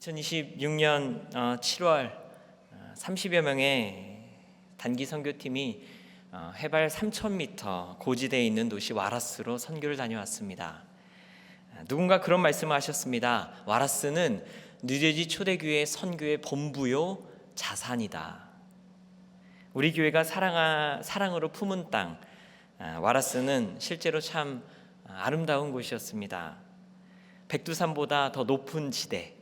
2026년 7월 30여 명의 단기 선교팀이 해발 3,000m 고지대에 있는 도시 와라스로 선교를 다녀왔습니다. 누군가 그런 말씀을 하셨습니다. 와라스는 뉴저지 초대교회 선교의 본부요 자산이다. 우리 교회가 사랑으로 품은 땅 와라스는 실제로 참 아름다운 곳이었습니다. 백두산보다 더 높은 지대,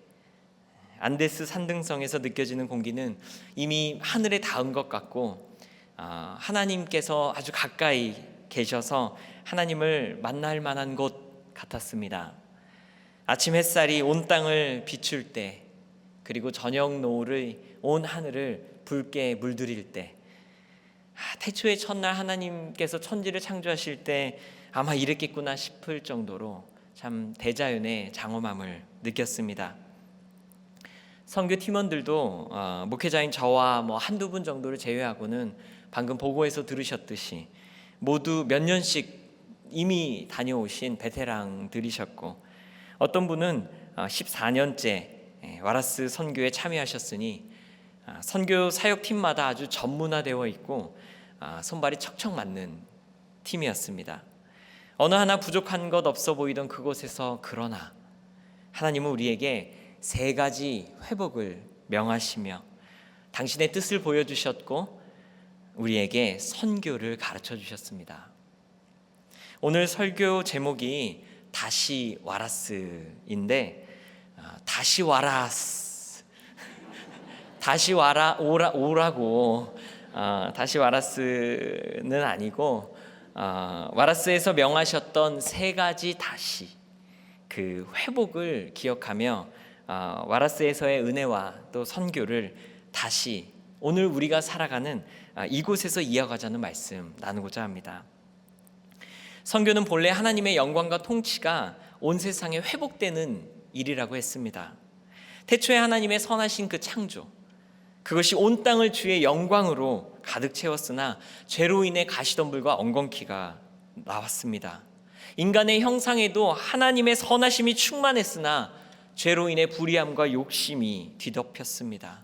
안데스 산등성에서 느껴지는 공기는 이미 하늘에 닿은 것 같고 하나님께서 아주 가까이 계셔서 하나님을 만날 만한 곳 같았습니다. 아침 햇살이 온 땅을 비출 때, 그리고 저녁 노을의 온 하늘을 붉게 물들일 때, 태초의 첫날 하나님께서 천지를 창조하실 때 아마 이랬겠구나 싶을 정도로 참 대자연의 장엄함을 느꼈습니다. 선교 팀원들도 목회자인 저와 한두 분 정도를 제외하고는 방금 보고에서 들으셨듯이 모두 몇 년씩 이미 다녀오신 베테랑들이셨고, 어떤 분은 14년째 와라스 선교에 참여하셨으니 선교 사역팀마다 아주 전문화되어 있고 손발이 척척 맞는 팀이었습니다. 어느 하나 부족한 것 없어 보이던 그곳에서 그러나 하나님은 우리에게 3가지 회복을 명하시며 당신의 뜻을 보여주셨고 우리에게 선교를 가르쳐 주셨습니다. 오늘 설교 제목이 다시 와라스인데, 다시 와라스, 다시 오라고 다시 와라스는 아니고 와라스에서 명하셨던 3가지 다시, 그 회복을 기억하며 와라스에서의 은혜와 또 선교를 다시 오늘 우리가 살아가는 이곳에서 이어가자는 말씀 나누고자 합니다. 선교는 본래 하나님의 영광과 통치가 온 세상에 회복되는 일이라고 했습니다. 태초에 하나님의 선하신 그 창조, 그것이 온 땅을 주의 영광으로 가득 채웠으나 죄로 인해 가시덤불과 엉겅퀴가 나왔습니다. 인간의 형상에도 하나님의 선하심이 충만했으나 죄로 인해 불의함과 욕심이 뒤덮였습니다.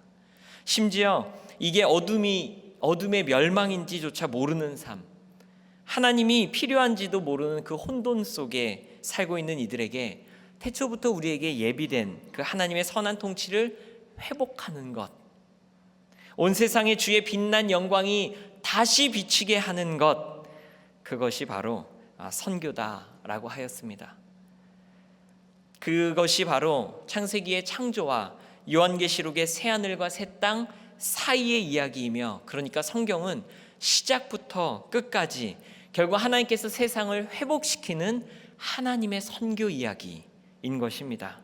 심지어 이게 어둠의 멸망인지조차 모르는 삶, 하나님이 필요한지도 모르는 그 혼돈 속에 살고 있는 이들에게 태초부터 우리에게 예비된 그 하나님의 선한 통치를 회복하는 것, 온 세상에 주의 빛난 영광이 다시 비치게 하는 것, 그것이 바로 선교다라고 하였습니다. 그것이 바로 창세기의 창조와 요한계시록의 새하늘과 새 땅 사이의 이야기이며, 그러니까 성경은 시작부터 끝까지 결국 하나님께서 세상을 회복시키는 하나님의 선교 이야기인 것입니다.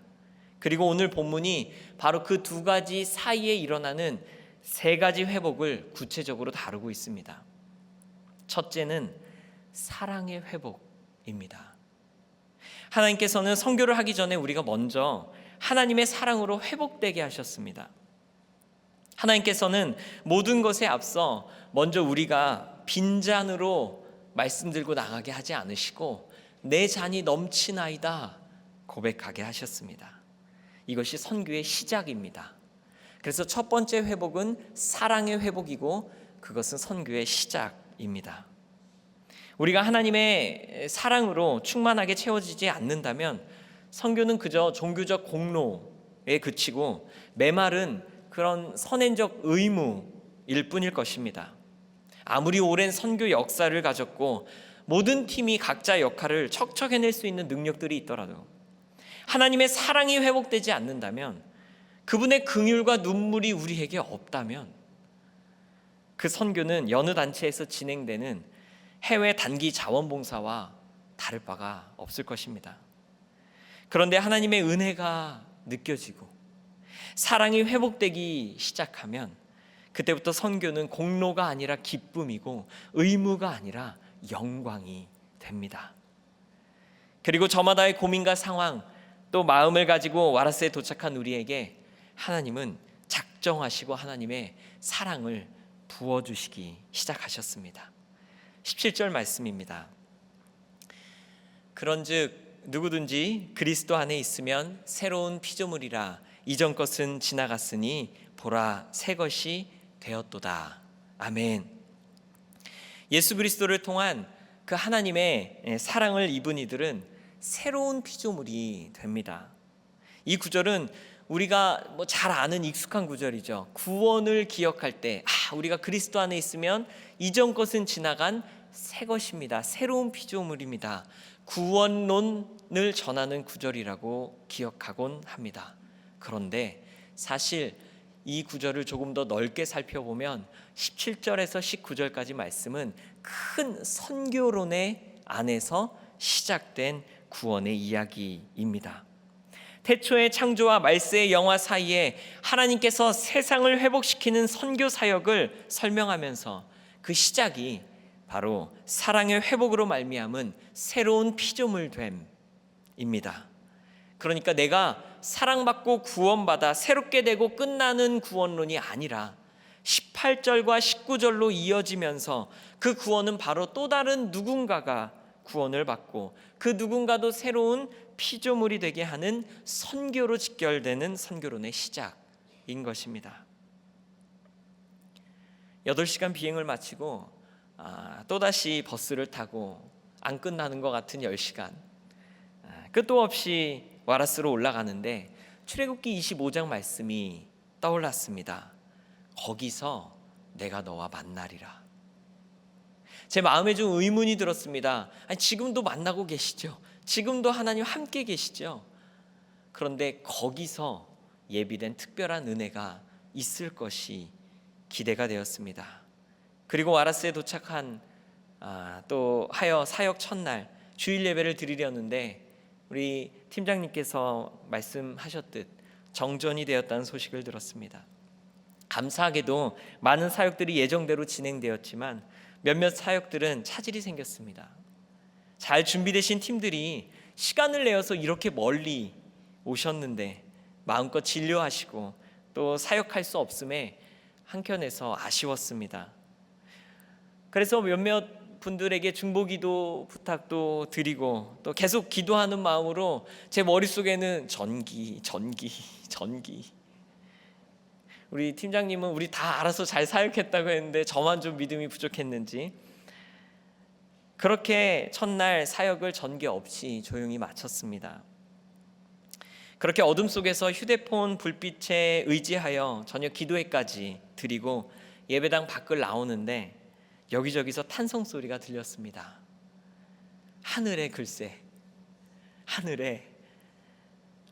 그리고 오늘 본문이 바로 그 2가지 사이에 일어나는 3가지 회복을 구체적으로 다루고 있습니다. 첫째는 사랑의 회복입니다. 하나님께서는 선교를 하기 전에 우리가 먼저 하나님의 사랑으로 회복되게 하셨습니다. 하나님께서는 모든 것에 앞서 먼저 우리가 빈잔으로 말씀 들고 나가게 하지 않으시고 내 잔이 넘치나이다 고백하게 하셨습니다. 이것이 선교의 시작입니다. 그래서 첫 번째 회복은 사랑의 회복이고 그것은 선교의 시작입니다. 우리가 하나님의 사랑으로 충만하게 채워지지 않는다면 선교는 그저 종교적 공로에 그치고 메마른 그런 선행적 의무일 뿐일 것입니다. 아무리 오랜 선교 역사를 가졌고 모든 팀이 각자 역할을 척척 해낼 수 있는 능력들이 있더라도 하나님의 사랑이 회복되지 않는다면, 그분의 긍휼과 눈물이 우리에게 없다면 그 선교는 여느 단체에서 진행되는 해외 단기 자원봉사와 다를 바가 없을 것입니다. 그런데 하나님의 은혜가 느껴지고 사랑이 회복되기 시작하면 그때부터 선교는 공로가 아니라 기쁨이고 의무가 아니라 영광이 됩니다. 그리고 저마다의 고민과 상황, 또 마음을 가지고 와라스에 도착한 우리에게 하나님은 작정하시고 하나님의 사랑을 부어주시기 시작하셨습니다. 17절 말씀입니다. 그런즉 누구든지 그리스도 안에 있으면 새로운 피조물이라, 이전 것은 지나갔으니 보라 새 것이 되었도다. 아멘. 예수 그리스도를 통한 그 하나님의 사랑을 입은 이들은 새로운 피조물이 됩니다. 이 구절은 우리가 잘 아는 익숙한 구절이죠. 구원을 기억할 때 우리가 그리스도 안에 있으면 이전 것은 지나간 새 것입니다. 새로운 피조물입니다. 구원론을 전하는 구절이라고 기억하곤 합니다. 그런데 사실 이 구절을 조금 더 넓게 살펴보면 17절에서 19절까지 말씀은 큰 선교론의 안에서 시작된 구원의 이야기입니다. 태초의 창조와 말세의 영화 사이에 하나님께서 세상을 회복시키는 선교 사역을 설명하면서 그 시작이 바로 사랑의 회복으로 말미암은 새로운 피조물됨입니다. 그러니까 내가 사랑받고 구원받아 새롭게 되고 끝나는 구원론이 아니라 18절과 19절로 이어지면서 그 구원은 바로 또 다른 누군가가 구원을 받고 그 누군가도 새로운 피조물이 되게 하는 선교로 직결되는 선교론의 시작인 것입니다. 8시간 비행을 마치고 또다시 버스를 타고 안 끝나는 것 같은 10시간 끝도 없이 와라스로 올라가는데 출애굽기 25장 말씀이 떠올랐습니다. 거기서 내가 너와 만나리라. 제 마음에 좀 의문이 들었습니다. 지금도 만나고 계시죠? 지금도 하나님 함께 계시죠? 그런데 거기서 예비된 특별한 은혜가 있을 것이 기대가 되었습니다. 그리고 와라스에 도착한 또 하여 사역 첫날 주일 예배를 드리려는데 우리 팀장님께서 말씀하셨듯 정전이 되었다는 소식을 들었습니다. 감사하게도 많은 사역들이 예정대로 진행되었지만 몇몇 사역들은 차질이 생겼습니다. 잘 준비되신 팀들이 시간을 내어서 이렇게 멀리 오셨는데 마음껏 진료하시고 또 사역할 수 없음에 한켠에서 아쉬웠습니다. 그래서 몇몇 분들에게 중보기도 부탁도 드리고 또 계속 기도하는 마음으로 제 머릿속에는 전기 우리 팀장님은 우리 다 알아서 잘 사역했다고 했는데 저만 좀 믿음이 부족했는지 그렇게 첫날 사역을 전개 없이 조용히 마쳤습니다. 그렇게 어둠 속에서 휴대폰 불빛에 의지하여 저녁 기도회까지 드리고 예배당 밖을 나오는데 여기저기서 탄성 소리가 들렸습니다. 하늘에 글쎄, 하늘에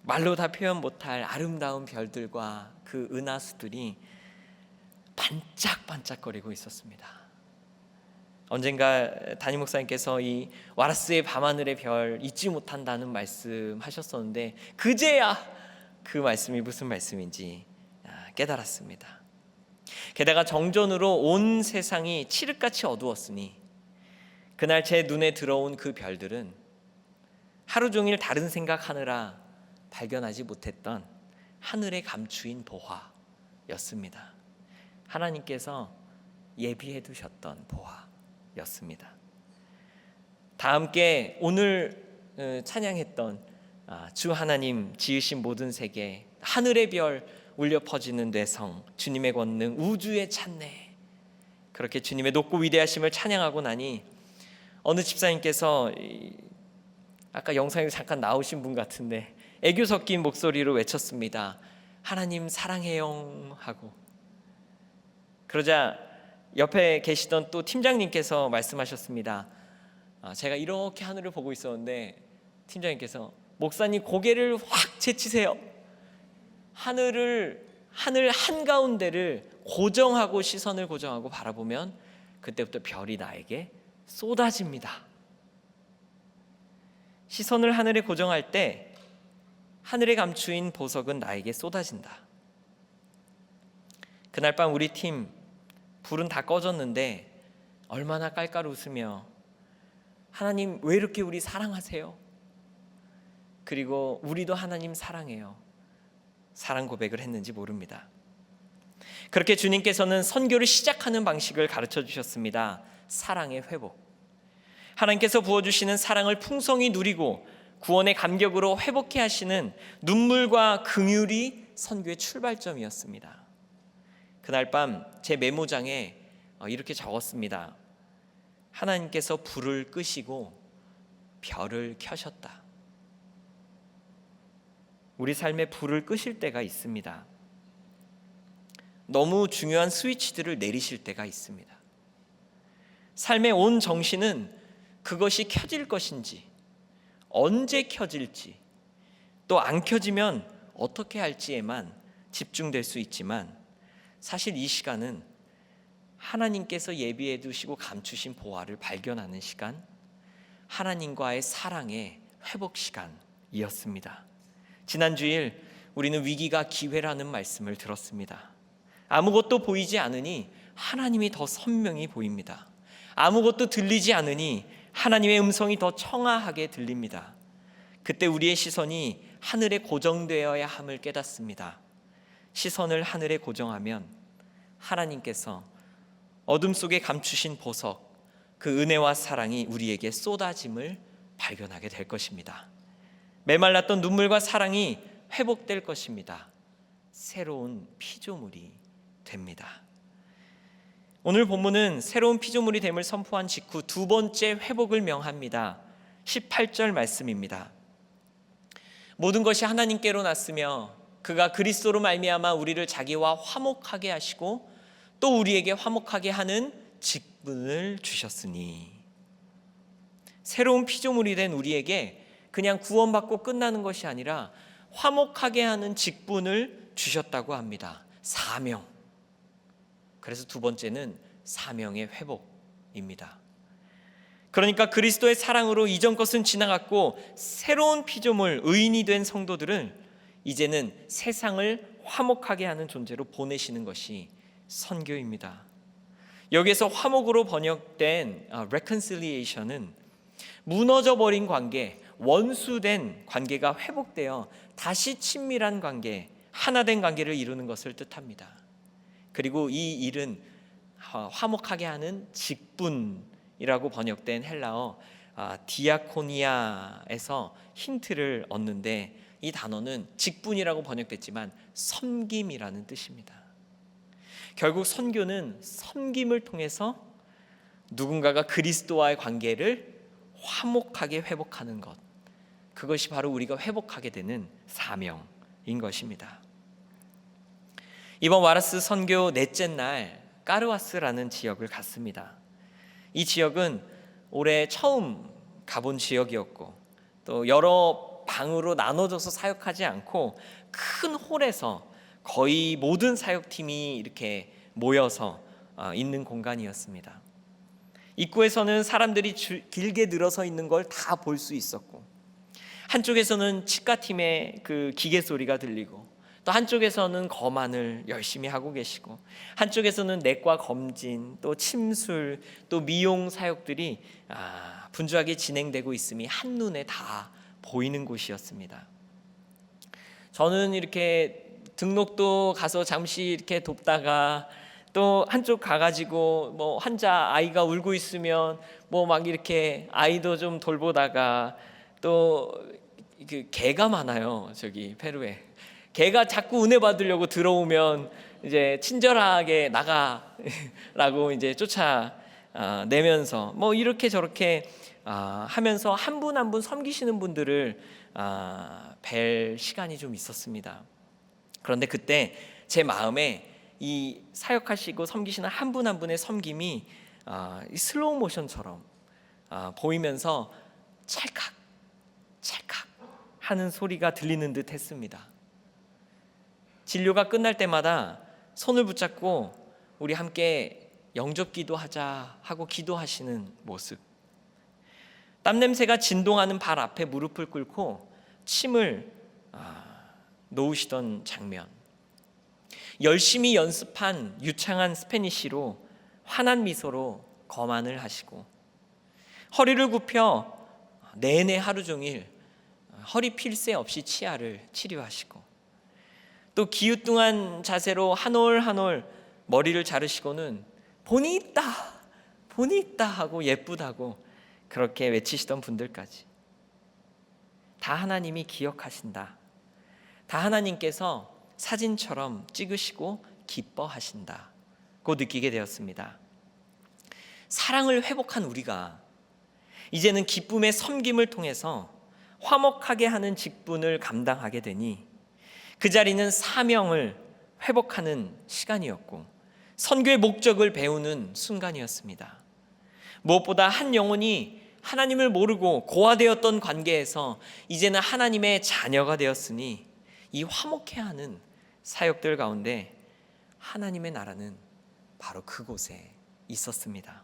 말로 다 표현 못할 아름다운 별들과 그 은하수들이 반짝반짝거리고 있었습니다. 언젠가 담임 목사님께서 이 와라스의 밤하늘의 별 잊지 못한다는 말씀하셨었는데 그제야 그 말씀이 무슨 말씀인지 깨달았습니다. 게다가 정전으로 온 세상이 칠흑같이 어두웠으니 그날 제 눈에 들어온 그 별들은 하루 종일 다른 생각하느라 발견하지 못했던 하늘의 감추인 보화였습니다. 하나님께서 예비해 두셨던 보화였습니다. 다 함께 오늘 찬양했던 주 하나님 지으신 모든 세계 하늘의 별 울려 퍼지는 뇌성 주님의 권능 우주의 찬내 그렇게 주님의 높고 위대하심을 찬양하고 나니 어느 집사님께서 아까 영상에 잠깐 나오신 분 같은데 애교 섞인 목소리로 외쳤습니다. 하나님 사랑해요 하고 그러자 옆에 계시던 또 팀장님께서 말씀하셨습니다. 제가 이렇게 하늘을 보고 있었는데 팀장님께서 목사님 고개를 확 제치세요. 하늘 한가운데를 고정하고 시선을 고정하고 바라보면 그때부터 별이 나에게 쏟아집니다. 시선을 하늘에 고정할 때 하늘에 감추인 보석은 나에게 쏟아진다. 그날 밤 우리 팀 불은 다 꺼졌는데 얼마나 깔깔 웃으며 하나님 왜 이렇게 우리 사랑하세요? 그리고 우리도 하나님 사랑해요. 사랑 고백을 했는지 모릅니다. 그렇게 주님께서는 선교를 시작하는 방식을 가르쳐 주셨습니다. 사랑의 회복. 하나님께서 부어주시는 사랑을 풍성히 누리고 구원의 감격으로 회복해 하시는 눈물과 긍휼이 선교의 출발점이었습니다. 그날 밤 제 메모장에 이렇게 적었습니다. 하나님께서 불을 끄시고 별을 켜셨다. 우리 삶에 불을 끄실 때가 있습니다. 너무 중요한 스위치들을 내리실 때가 있습니다. 삶의 온 정신은 그것이 켜질 것인지, 언제 켜질지, 또 안 켜지면 어떻게 할지에만 집중될 수 있지만, 사실 이 시간은 하나님께서 예비해 두시고 감추신 보화를 발견하는 시간, 하나님과의 사랑의 회복 시간이었습니다. 지난 주일 우리는 위기가 기회라는 말씀을 들었습니다. 아무것도 보이지 않으니 하나님이 더 선명히 보입니다. 아무것도 들리지 않으니 하나님의 음성이 더 청아하게 들립니다. 그때 우리의 시선이 하늘에 고정되어야 함을 깨닫습니다. 시선을 하늘에 고정하면 하나님께서 어둠 속에 감추신 보석, 그 은혜와 사랑이 우리에게 쏟아짐을 발견하게 될 것입니다. 메말랐던 눈물과 사랑이 회복될 것입니다. 새로운 피조물이 됩니다. 오늘 본문은 새로운 피조물이 됨을 선포한 직후 두 번째 회복을 명합니다. 18절 말씀입니다. 모든 것이 하나님께로 났으며 그가 그리스도로 말미암아 우리를 자기와 화목하게 하시고 또 우리에게 화목하게 하는 직분을 주셨으니, 새로운 피조물이 된 우리에게 그냥 구원받고 끝나는 것이 아니라 화목하게 하는 직분을 주셨다고 합니다. 사명. 그래서 두 번째는 사명의 회복입니다. 그러니까 그리스도의 사랑으로 이전 것은 지나갔고 새로운 피조물, 의인이 된 성도들을 이제는 세상을 화목하게 하는 존재로 보내시는 것이 선교입니다. 여기에서 화목으로 번역된 reconciliation은 무너져 버린 관계, 원수된 관계가 회복되어 다시 친밀한 관계, 하나된 관계를 이루는 것을 뜻합니다. 그리고 이 일은 화목하게 하는 직분이라고 번역된 헬라어 디아코니아에서 힌트를 얻는데, 이 단어는 직분이라고 번역됐지만 섬김이라는 뜻입니다. 결국 선교는 섬김을 통해서 누군가가 그리스도와의 관계를 화목하게 회복하는 것, 그것이 바로 우리가 회복하게 되는 사명인 것입니다. 이번 와라스 선교 넷째 날 까르와스라는 지역을 갔습니다. 이 지역은 올해 처음 가본 지역이었고 또 여러 방으로 나눠져서 사역하지 않고 큰 홀에서 거의 모든 사역팀이 이렇게 모여서 있는 공간이었습니다. 입구에서는 사람들이 길게 늘어서 있는 걸 다 볼 수 있었고, 한쪽에서는 치과팀의 그 기계 소리가 들리고, 또 한쪽에서는 검안을 열심히 하고 계시고, 한쪽에서는 내과 검진, 또 침술, 또 미용 사역들이 분주하게 진행되고 있음이 한눈에 다 보이는 곳이었습니다. 저는 이렇게 등록도 가서 잠시 이렇게 돕다가 또 한쪽 가가지고 뭐 환자 아이가 울고 있으면 뭐 막 이렇게 아이도 좀 돌보다가, 또 그 개가 많아요. 저기 페루에 개가 자꾸 은혜 받으려고 들어오면 이제 친절하게 나가라고 이제 쫓아내면서 뭐 이렇게 저렇게 하면서 한 분 한 분 섬기시는 분들을 뵐 시간이 좀 있었습니다. 그런데 그때 제 마음에 이 사역하시고 섬기시는 한 분 한 분의 섬김이 슬로우 모션처럼 보이면서 찰칵 찰칵 하는 소리가 들리는 듯 했습니다. 진료가 끝날 때마다 손을 붙잡고 우리 함께 영접기도 하자 하고 기도하시는 모습, 땀 냄새가 진동하는 발 앞에 무릎을 꿇고 침을 놓으시던 장면, 열심히 연습한 유창한 스페니쉬로 환한 미소로 거만을 하시고, 허리를 굽혀 내내 하루 종일 허리 필 새 없이 치아를 치료하시고, 또 기우뚱한 자세로 한 올 한 올 머리를 자르시고는 본이 있다 하고 예쁘다고 그렇게 외치시던 분들까지 다 하나님이 기억하신다. 다 하나님께서 사진처럼 찍으시고 기뻐하신다고 느끼게 되었습니다. 사랑을 회복한 우리가 이제는 기쁨의 섬김을 통해서 화목하게 하는 직분을 감당하게 되니 그 자리는 사명을 회복하는 시간이었고 선교의 목적을 배우는 순간이었습니다. 무엇보다 한 영혼이 하나님을 모르고 고아되었던 관계에서 이제는 하나님의 자녀가 되었으니 이 화목해야 하는 사역들 가운데 하나님의 나라는 바로 그곳에 있었습니다.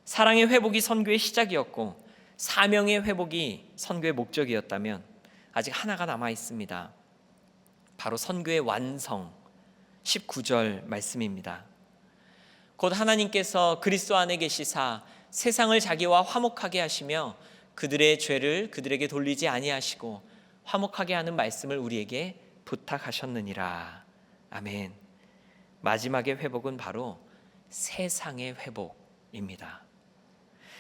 사랑의 회복이 선교의 시작이었고 사명의 회복이 선교의 목적이었다면 아직 하나가 남아 있습니다. 바로 선교의 완성, 19절 말씀입니다. 곧 하나님께서 그리스도 안에 계시사 세상을 자기와 화목하게 하시며 그들의 죄를 그들에게 돌리지 아니하시고 화목하게 하는 말씀을 우리에게 부탁하셨느니라. 아멘. 마지막의 회복은 바로 세상의 회복입니다.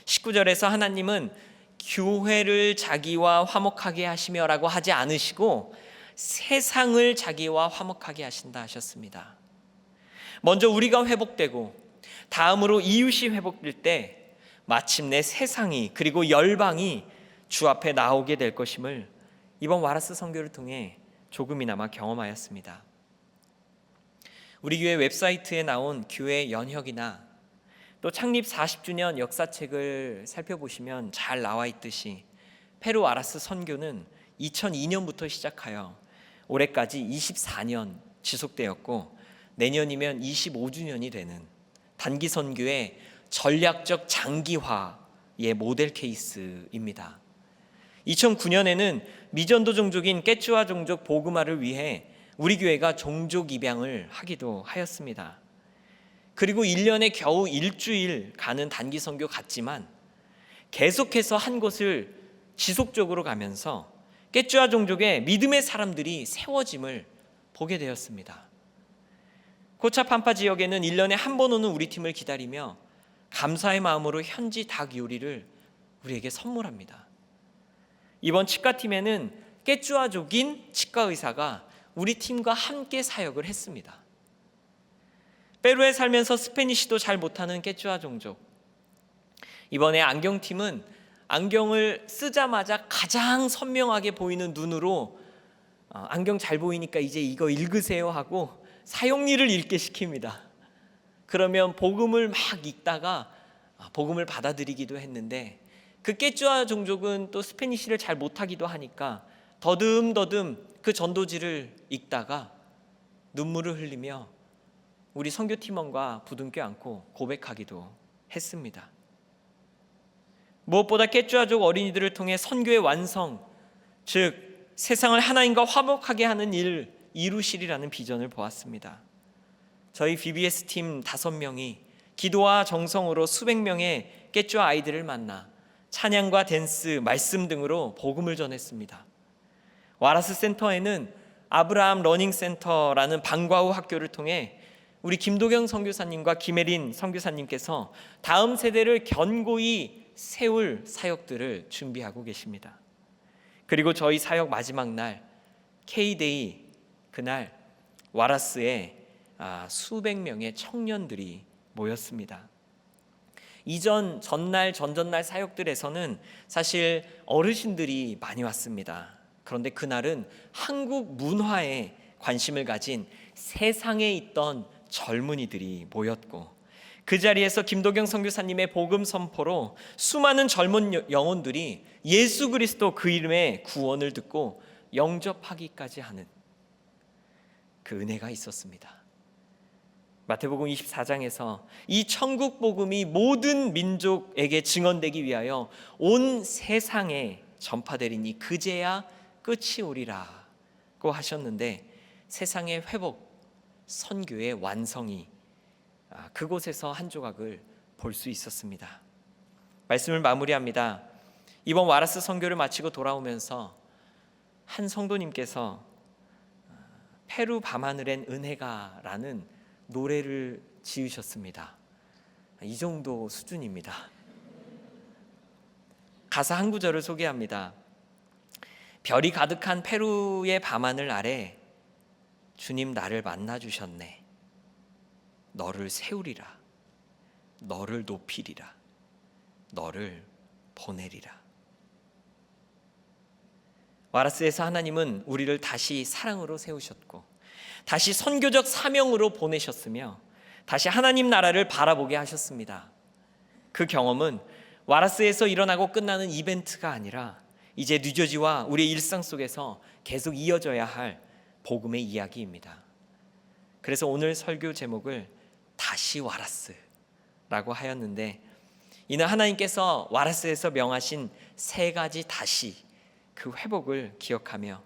19절에서 하나님은 교회를 자기와 화목하게 하시며 라고 하지 않으시고 세상을 자기와 화목하게 하신다 하셨습니다. 먼저 우리가 회복되고 다음으로 이웃이 회복될 때 마침내 세상이 그리고 열방이 주 앞에 나오게 될 것임을 이번 와라스 선교를 통해 조금이나마 경험하였습니다. 우리 교회 웹사이트에 나온 교회 연혁이나 또 창립 40주년 역사책을 살펴보시면 잘 나와 있듯이 페루 와라스 선교는 2002년부터 시작하여 올해까지 24년 지속되었고 내년이면 25주년이 되는 단기 선교의 전략적 장기화의 모델 케이스입니다. 2009년에는 미전도 종족인 깨쭈아 종족 복음화를 위해 우리 교회가 종족 입양을 하기도 하였습니다. 그리고 1년에 겨우 일주일 가는 단기 선교 같지만 계속해서 한 곳을 지속적으로 가면서 깨쭈아 종족의 믿음의 사람들이 세워짐을 보게 되었습니다. 코차팜파 지역에는 1년에 한 번 오는 우리 팀을 기다리며 감사의 마음으로 현지 닭 요리를 우리에게 선물합니다. 이번 치과팀에는 깨쭈아족인 치과의사가 우리 팀과 함께 사역을 했습니다. 페루에 살면서 스페니쉬도 잘 못하는 깨쭈아 종족, 이번에 안경팀은 안경을 쓰자마자 가장 선명하게 보이는 눈으로 안경 잘 보이니까 이제 이거 읽으세요 하고 사용리를 읽게 시킵니다. 그러면 복음을 막 읽다가 복음을 받아들이기도 했는데 그 깨쭈아 종족은 또 스페니쉬를 잘 못하기도 하니까 더듬더듬 그 전도지를 읽다가 눈물을 흘리며 우리 선교팀원과 부둥켜 안고 고백하기도 했습니다. 무엇보다 깨쭈아족 어린이들을 통해 선교의 완성, 즉 세상을 하나님과 화목하게 하는 일 이루시리라는 비전을 보았습니다. 저희 VBS 팀 5명이 기도와 정성으로 수백 명의 깨쭈아 아이들을 만나 찬양과 댄스, 말씀 등으로 복음을 전했습니다. 와라스 센터에는 아브라함 러닝 센터라는 방과 후 학교를 통해 우리 김도경 선교사님과 김혜린 선교사님께서 다음 세대를 견고히 세울 사역들을 준비하고 계십니다. 그리고 저희 사역 마지막 날 K-데이, 그날 와라스에 수백 명의 청년들이 모였습니다. 이전 전날 전전날 사역들에서는 사실 어르신들이 많이 왔습니다. 그런데 그날은 한국 문화에 관심을 가진 세상에 있던 젊은이들이 모였고 그 자리에서 김도경 선교사님의 복음 선포로 수많은 젊은 영혼들이 예수 그리스도 그 이름의 구원을 듣고 영접하기까지 하는 그 은혜가 있었습니다. 마태복음 24장에서 이 천국 복음이 모든 민족에게 증언되기 위하여 온 세상에 전파되리니 그제야 끝이 오리라고 하셨는데 세상의 회복, 선교의 완성이 그곳에서 한 조각을 볼 수 있었습니다. 말씀을 마무리합니다. 이번 와라스 선교를 마치고 돌아오면서 한 성도님께서 페루 밤하늘엔 은혜가라는 노래를 지으셨습니다. 이 정도 수준입니다. 가사 한 구절을 소개합니다. 별이 가득한 페루의 밤하늘 아래 주님 나를 만나 주셨네. 너를 세우리라. 너를 높이리라. 너를 보내리라. 와라스에서 하나님은 우리를 다시 사랑으로 세우셨고 다시 선교적 사명으로 보내셨으며 다시 하나님 나라를 바라보게 하셨습니다. 그 경험은 와라스에서 일어나고 끝나는 이벤트가 아니라 이제 뉴저지와 우리의 일상 속에서 계속 이어져야 할 복음의 이야기입니다. 그래서 오늘 설교 제목을 다시 와라스라고 하였는데, 이는 하나님께서 와라스에서 명하신 세 가지 다시, 그 회복을 기억하며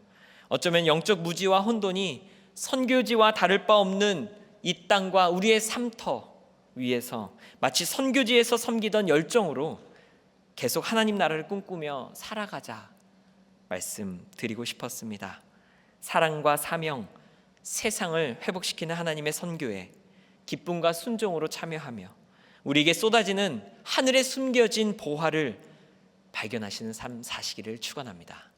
어쩌면 영적 무지와 혼돈이 선교지와 다를 바 없는 이 땅과 우리의 삶터 위에서 마치 선교지에서 섬기던 열정으로 계속 하나님 나라를 꿈꾸며 살아가자 말씀드리고 싶었습니다. 사랑과 사명, 세상을 회복시키는 하나님의 선교에 기쁨과 순종으로 참여하며 우리에게 쏟아지는 하늘에 숨겨진 보화를 발견하시는 삶 사시기를 축원합니다.